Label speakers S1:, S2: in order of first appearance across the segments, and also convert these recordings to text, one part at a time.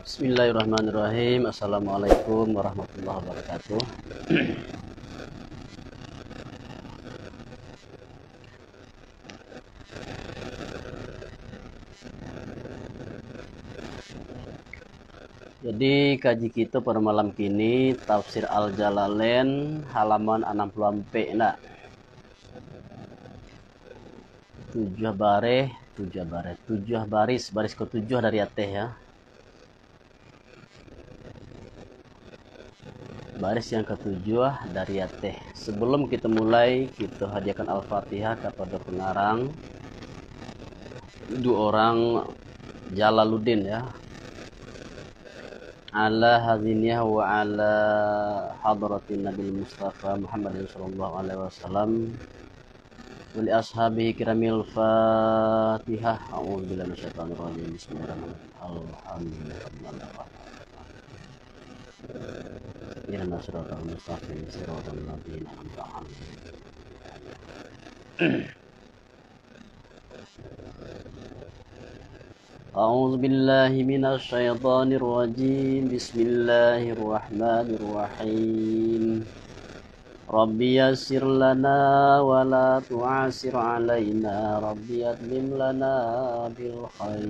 S1: Bismillahirrahmanirrahim. Assalamualaikum warahmatullahi wabarakatuh. Jadi kaji kita pada malam kini tafsir Al-Jalalain halaman 60 nak. 7 baris ke-7 dari atas ya. Baris yang ke-7 dari atas. Sebelum kita mulai, kita hadiahkan Al-Fatihah kepada pengarang dua orang Jalaluddin ya. Ala hadziniyah wa ala hadratin Nabi Mustafa Muhammad sallallahu alaihi wasallam wa li ashabihi kiramil Fatihah. A'udzubillahi minasyaitonir rajim. Bismillahirrahmanirrahim. Alhamdulillah. Ihdinas siratal mustaqim siratal ladzina an'amta 'alaihim. A'udzu billahi minasy syaithanir rajim. Bismillahirrahmanirrahim. Rabbi yassir lana wa la tu'assir 'alaina. Rabbi atmim lana bil khair.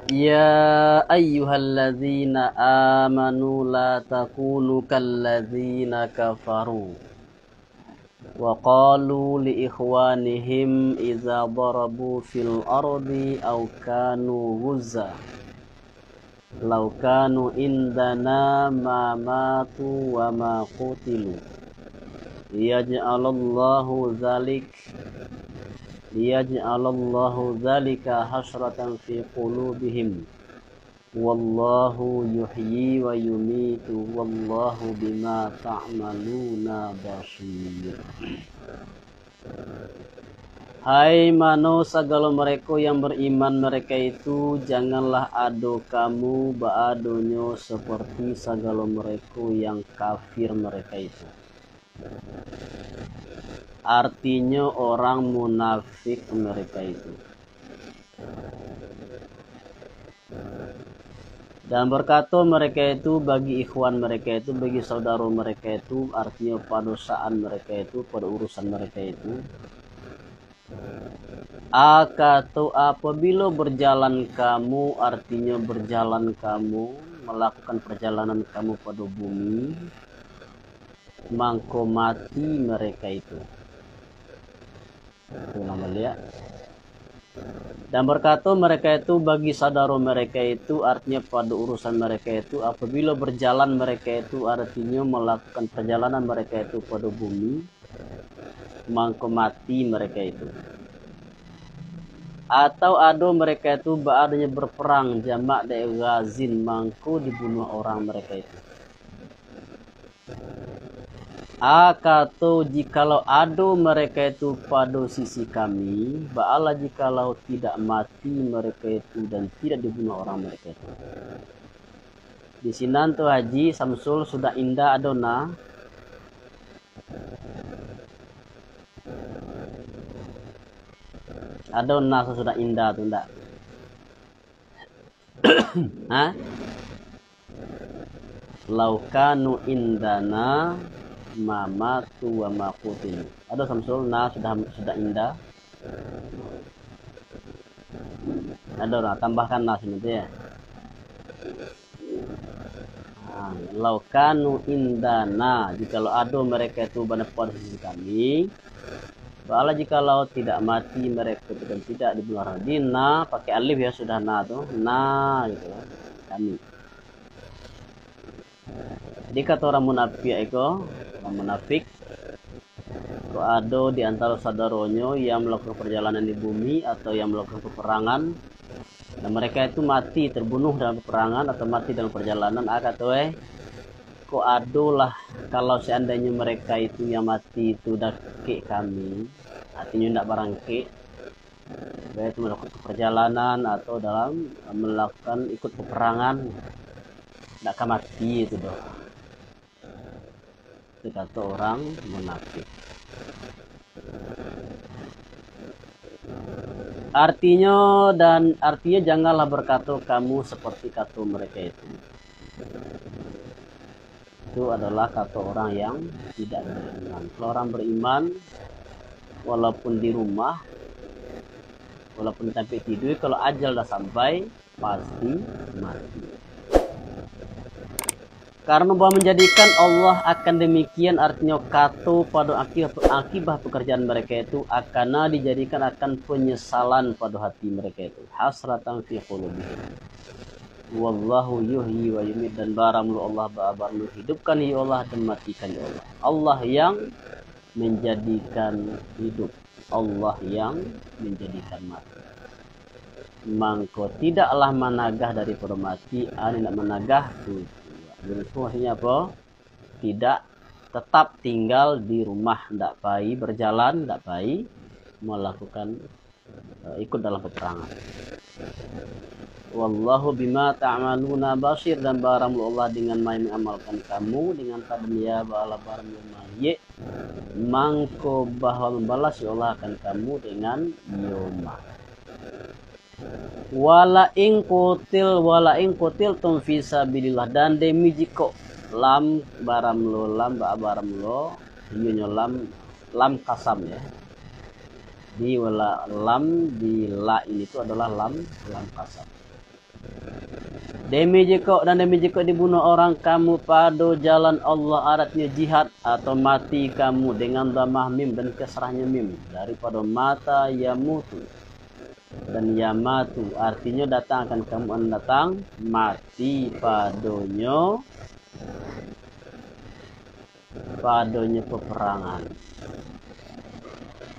S1: Ya ayyuhalladzina amanu la takunu kalladzina kafaru wa qalu li ikhwanihim idza darabu fil ardi aw kanu ghuzza law kanu indana ma matu wa ma qutilu liyaj'alallahu dzalika hasratan fi qulubihim wallahu yuhyi wa yumitu wallahu bima ta'maluna basir. Hai mano segala mereka yang beriman, mereka itu janganlah ado kamu baadonyo seperti segala mereka yang kafir mereka itu. Artinya orang munafik mereka itu. Dan berkata mereka itu bagi ikhwan mereka itu, bagi saudara mereka itu, artinya pada saat mereka itu, pada urusan mereka itu. Akatu apabila berjalan kamu, artinya berjalan kamu, melakukan perjalanan kamu pada bumi, mangko mati mereka itu. Itu nama lihat. Dan berkata mereka itu bagi saudara mereka itu, artinya pada urusan mereka itu, apabila berjalan mereka itu, artinya melakukan perjalanan mereka itu pada bumi, mangko mati mereka itu. Atau ado mereka itu adanya berperang, jamak dari ghazin, mangko dibunuh orang mereka itu. Akato jikalau ado mereka itu pada sisi kami, ba'ala jikalau tidak mati mereka itu dan tidak dibunuh orang mereka itu. Di sini tuh Haji Samsul sudah indah adona. Adona sudah indah tuh enggak? Hah? Laukanu indana mama tua makutin. Ada Samsul nah sudah indah. Ada nah tambahkan nas nanti ya. Nah, laukanu indana jikalau ada mereka itu pada posisi kami. Bala jikalau tidak mati mereka itu dan tidak dibunuh. Dina pakai alif ya sudah na tuh. Nah gitu kami. Jadi kata orang munafik itu, orang munafik itu ada di antara saudaranya yang melakukan perjalanan di bumi atau yang melakukan peperangan, dan mereka itu mati terbunuh dalam peperangan atau mati dalam perjalanan. Kok adolah kalau seandainya mereka itu yang mati itu daki kami, artinya tidak barang ke, baik itu melakukan perjalanan atau dalam melakukan ikut peperangan, tidak akan mati itu doh. Itu kata orang munafik. artinya janganlah berkata kamu seperti kata mereka itu. Itu adalah kata orang yang tidak beriman. Kalau orang beriman, walaupun di rumah, walaupun sampai tidur, kalau ajal dah sampai pasti mati. Karena bahwa menjadikan Allah akan demikian, artinya kata pada akibat pekerjaan mereka itu akan dijadikan akan penyesalan pada hati mereka itu. Hasratan fi qulubihim. Wallahu yuhyi wa yumit, dan baramlu Allah ba'abarlu hidupkan ya Allah dan matikan ya Allah. Allah yang menjadikan hidup, Allah yang menjadikan mati. Mangko tidaklah managah daripada mati, ani nak managah tu. Jadi maksudnya apa? Tidak tetap tinggal di rumah, ndak pai berjalan, ndak pai melakukan ikut dalam peperangan. Wallahu bima ta'maluna basir, dan baramlu Allah dengan mengamalkan kamu dengan tadmiya ba'ala baramlu maye mangko bahwa membalas ya Allah akan kamu dengan yoma. Wala ing kutil tum fisabilillah, dan demi jiko lam baramlo lam ba baramlo yunyo lam kasam ya. Di wala lam di la ini itu adalah lam kasam. Demi jika dibunuh orang kamu pada jalan Allah, aratnya jihad atau mati kamu dengan dhamma mim dan kesrahnya mim daripada mata yamutu dan yamatu, artinya datang akan kamu datang mati padonyo peperangan.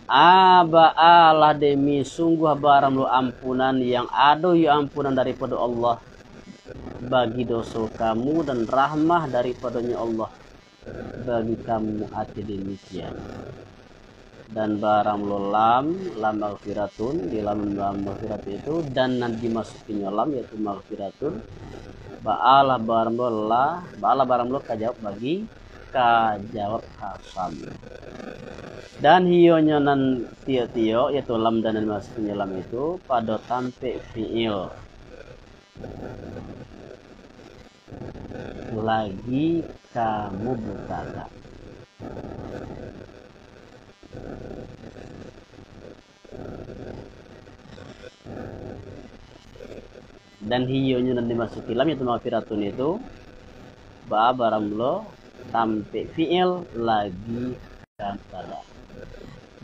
S1: Aba'alah demi sungguh barang lu ampunan yang ada ya ampunan daripada Allah bagi dosa kamu, dan rahmah daripadanya Allah bagi kamu hati demikian. Dan barang lu lam maghfiratun, di lam maghfirat itu dan nanti dimasukin lam yaitu maghfiratun. Ba'alah barang lu kajawab bagi kajawab kasam. Dan hionya nan tio yaitu lam dan dimasukin lam itu pada tampe fiil lagi kamu berkata. Dan hionya dan dimasuki lam yaitu maghfiratun itu barang lo tampe fiil lagi kamu.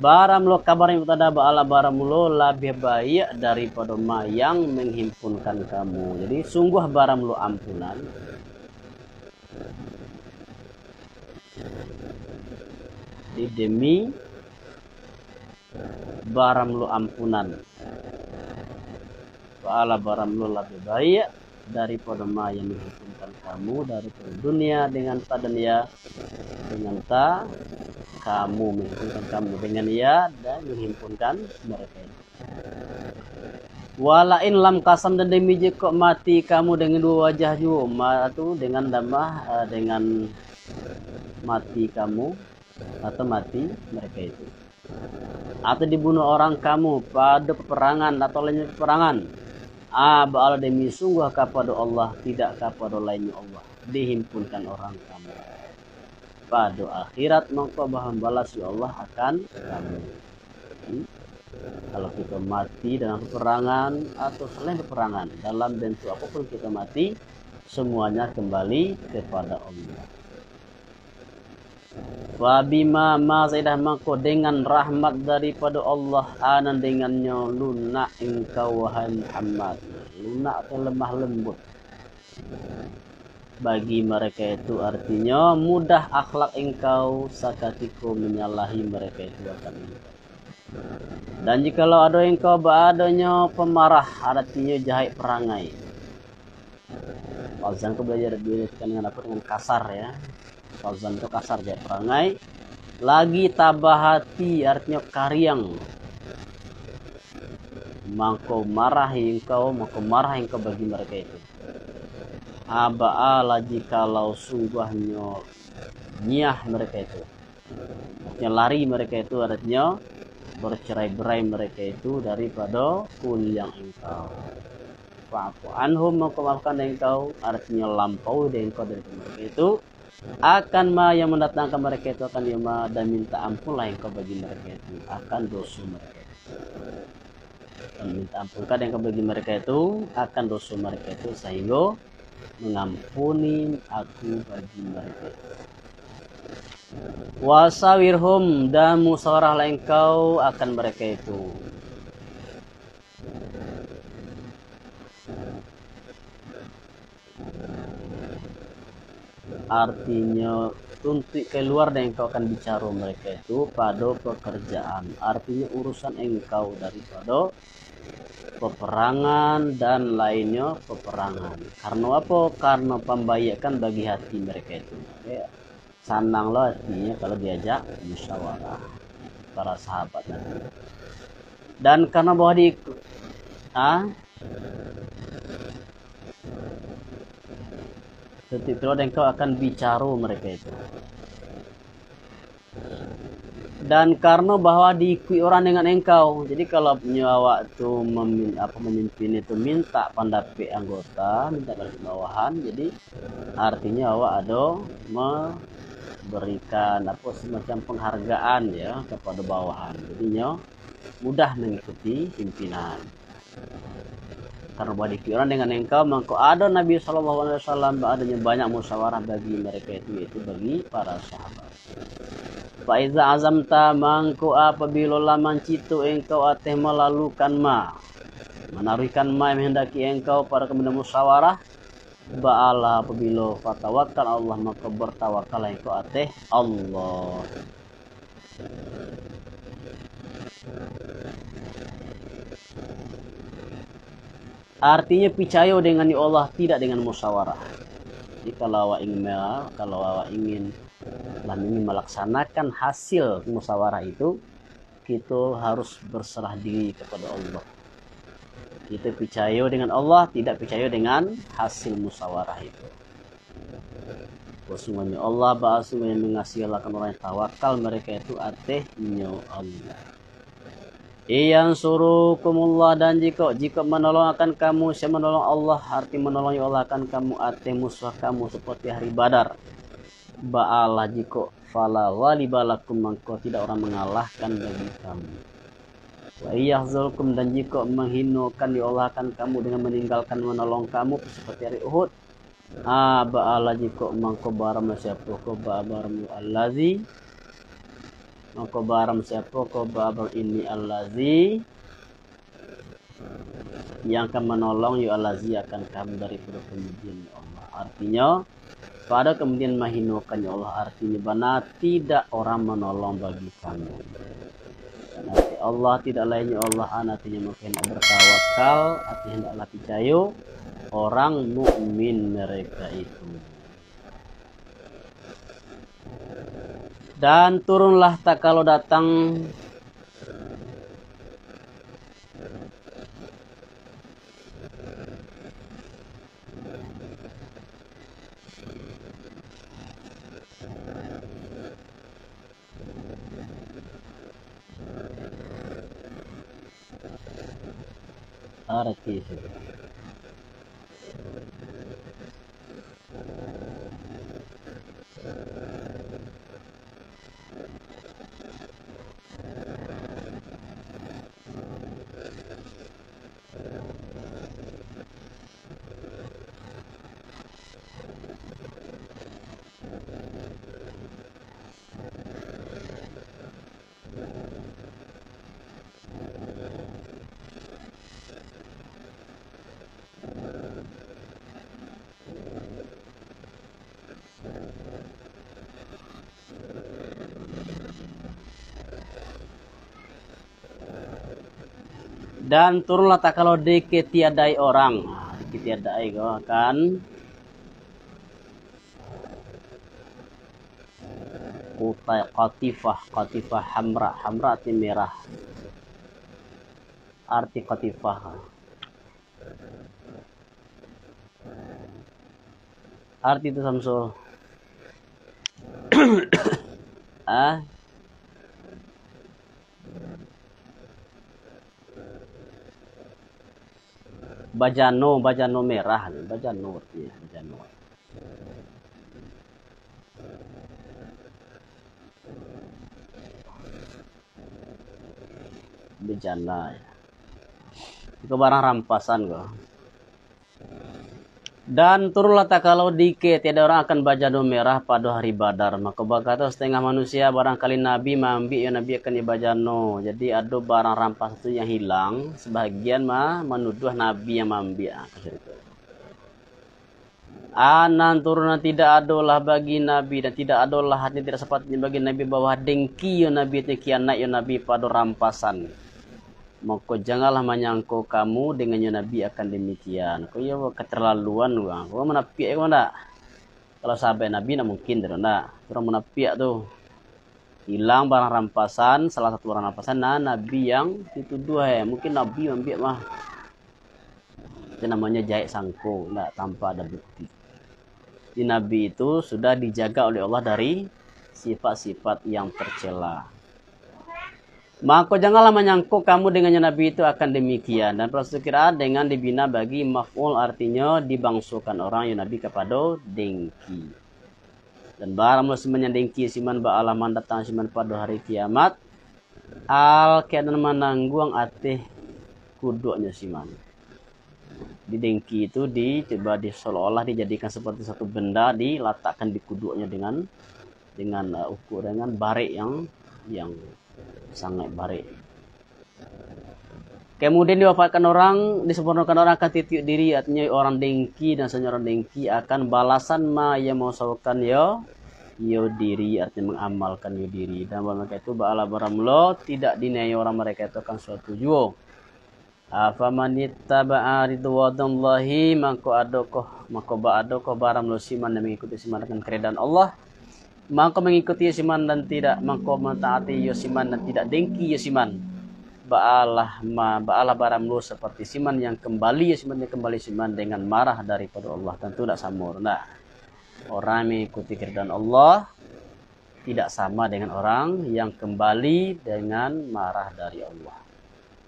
S1: Barang lo kabar yang tada ba'ala barang lo lebih baik daripada ma yang menghimpunkan kamu. Jadi sungguh barang lo ampunan. Jadi demi barang lo ampunan. Ba'ala barang lo lebih baik daripada ma yang menghimpunkan kamu daripada dunia dengan padanya dengan ta kamu menghimpunkan kamu dengan ya dan menghimpunkan mereka itu. Walain lam kasam, dan demi jika mati kamu dengan dua wajah juga itu dengan damah dengan mati kamu atau mati mereka itu, atau dibunuh orang kamu pada peperangan atau lainnya peperangan. Ba'ala demi sungguh kepada Allah tidak kepada lainnya Allah dihimpunkan orang kamu pada akhirat, maka bahan balas ya Allah akan kamu. Kalau kita mati dalam peperangan atau selain peperangan, dalam bentuk apapun kita mati, semuanya kembali kepada Allah. Wabima ma zaidah mangko dengan rahmat daripada Allah anan dengannya lunak engkau wahai Muhammad, lunak atau lemah lembut bagi mereka itu, artinya mudah akhlak engkau sakatiku menyalahi mereka itu akan engkau. Dan jikalau ada engkau beradanya pemarah, artinya jahat perangai. Fauzan kau belajar dengan apa, dengan kasar ya. Fauzan itu kasar, jahat perangai. Lagi tabah hati, artinya karyang. Mangko marah engkau bagi mereka itu. Aba'ala jikalau sungguhnya nyah mereka itu, artinya lari mereka itu, artinya bercerai-berai mereka itu daripada kul yang engkau. Fa'fu anhum, maka maafkan engkau, artinya lampau engkau dari mereka itu, akan ma yang mendatangkan mereka itu akan yama, dan minta ampunlah engkau bagi mereka itu akan dosa mereka. Dan minta ampunkan engkau bagi mereka itu akan dosa mereka itu, sehingga mengampuni aku bagi mereka. Wasawirhum, dan musyawarahlah engkau akan mereka itu. Artinya untuk keluar dan engkau akan bicara mereka itu pada pekerjaan, artinya urusan engkau daripada peperangan dan lainnya peperangan. Karena apa? Karena pembaikan bagi hati mereka itu. Ya, senanglah artinya kalau diajak musyawarah para sahabat nanti. Dan karena bahwa di detik itu engkau akan bicara mereka itu. Dan karena bahwa diikui orang dengan engkau, jadi kalau nyawa itu memimpin itu minta pendapat anggota, minta dari bawahan, jadi artinya awak ada memberikan semacam penghargaan ya kepada bawahan, jadinya mudah mengikuti pimpinan. Karena bahwa diikui orang dengan engkau, maka ada Nabi SAW adanya banyak musyawarah bagi mereka itu, yaitu bagi para sahabat. Faiza azamta, mangko apabila laman citu engkau ateh melalukan menaruhkan yang menghendaki engkau pada kemudian musyawarah, ba'ala apabila fatawakal Allah, maka bertawakal engkau ateh Allah. Artinya percaya dengan Allah, tidak dengan musyawarah. Jadi kalau awak ingin melaksanakan hasil musyawarah itu, kita harus berserah diri kepada Allah. Kita percaya dengan Allah, tidak percaya dengan hasil musyawarah itu. Sesungguhnya Allah bahasa yang mengasihi Allah orang yang tawakal, mereka itu atehnya Allah. Yang surukumullah, dan jika menolong akan kamu, saya menolong Allah, arti menolong Allah akan kamu ateh musuh kamu seperti hari Badar. Ba'alah jika fala walibalakum, mangko tidak orang mengalahkan bagi kamu. Wa iyahzulkum, dan jika menghinakan Allah akan kamu dengan meninggalkan menolong kamu seperti hari Uhud. Ba'alah jika mangko baram siapa ko ba'abarmu allazi, maka barang siapa kau babang ini allazi, yang akan menolong ya allazi akan kamu daripada kemudian Allah. Artinya pada kemudian mahinokan ya Allah, artinya benar tidak orang menolong bagi kamu. Dan arti Allah tidak lainnya Allah, artinya mungkin bertawakal, artinya hendaklah percaya orang mukmin mereka itu. Dan turunlah tak kalau datang arti dan turunlah tak kalau diketiadai orang, diketiadai kau akan utai qatifah hamra arti merah, arti qatifah arti itu Samsul. Bajano, bajano merah, bajano artinya bajano. Bejana ya. Itu barang rampasan kok. Dan turunlah tak kalau dikit tiada orang akan bajano merah pada hari Badar. Maka berkata setengah manusia barangkali Nabi mambi ya Nabi akan ibajano. Jadi ada barang rampas itu yang hilang. Sebagian mah menuduh Nabi yang mambi. Anan turunan tidak adalah bagi Nabi dan tidak adalah hati tidak sepatutnya bagi Nabi bahwa dengki ya Nabi kian naik ya Nabi pada rampasan. Maka janganlah menyangka kamu dengan Nabi akan demikian. Kau ya keterlaluan bang. Kau menapiak kau nak? Kalau sampai Nabi nak mungkin tidak nak. Orang menapiak tuh hilang barang rampasan. Salah satu barang rampasan Nabi yang dituduh mungkin Nabi ambil mah. Itu namanya jahit sangko, nak tanpa ada bukti. Di Nabi itu sudah dijaga oleh Allah dari sifat-sifat yang tercela. Maka janganlah menyangkut kamu dengan Nabi itu akan demikian. Dan proses kira dengan dibina bagi maf'ul artinya dibangsukan orang yang Nabi kepada dengki. Dan barang musliman yang dengki siman ba'alaman datang siman pada hari kiamat. Al-kiadan menangguang atih kuduknya siman. Di dengki itu dicoba seolah-olah dijadikan seperti satu benda diletakkan di kuduknya dengan ukuran barik yang sangat baik. Kemudian diwafatkan orang, disempurnakan orang akan titik diri, artinya orang dengki dan seorang dengki akan balasan ma yang mausalkan yo diri, artinya mengamalkan yo diri. Dan mereka itu ba'ala baramlo tidak dinai orang mereka itu akan suatu juo. Afamanittaba'a ridwanallahi maka ba'adokoh baramlo siman dan mengikuti siman dengan keridaan Allah. Maka mengikuti Yosiman dan tidak maka mentaati Yosiman dan tidak dengki Yosiman. Ba'alah baramlu seperti siman yang kembali Yosiman yang kembali siman dengan marah daripada Allah. Tentu tidak sama. Nah, orang mengikuti keridaan Allah tidak sama dengan orang yang kembali dengan marah dari Allah.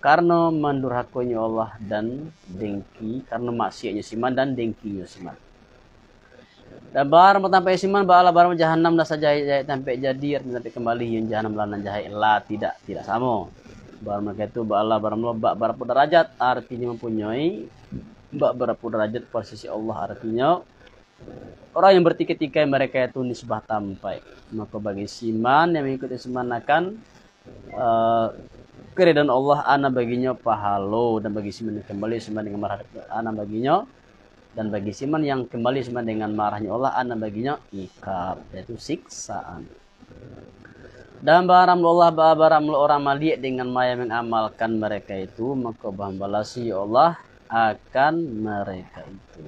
S1: Karena mendurhakunya Allah dan dengki, karena maksiatnya Yosiman dan dengki Yosiman. Dan barang sampai siman ba'ala barang jahannam dah saja jahit sampai jadi sampai kembali yang jahannam lanan jahit lah tidak sama. Barang mereka itu ba'ala barang melobak berapa derajat artinya mempunyai berapa derajat posisi Allah artinya orang yang bertikai-tikai mereka itu nisbah tampai. Maka bagi siman yang mengikuti siman akan keridaan Allah ana baginya pahalo dan bagi siman yang kembali siman dengan marah ana baginya. Dan bagi siman yang kembali siman dengan marahnya Allah, ana baginya ikab, yaitu siksaan. Dan barang orang maliak dengan maya mengamalkan mereka itu, maka bahan balasi Allah akan mereka itu.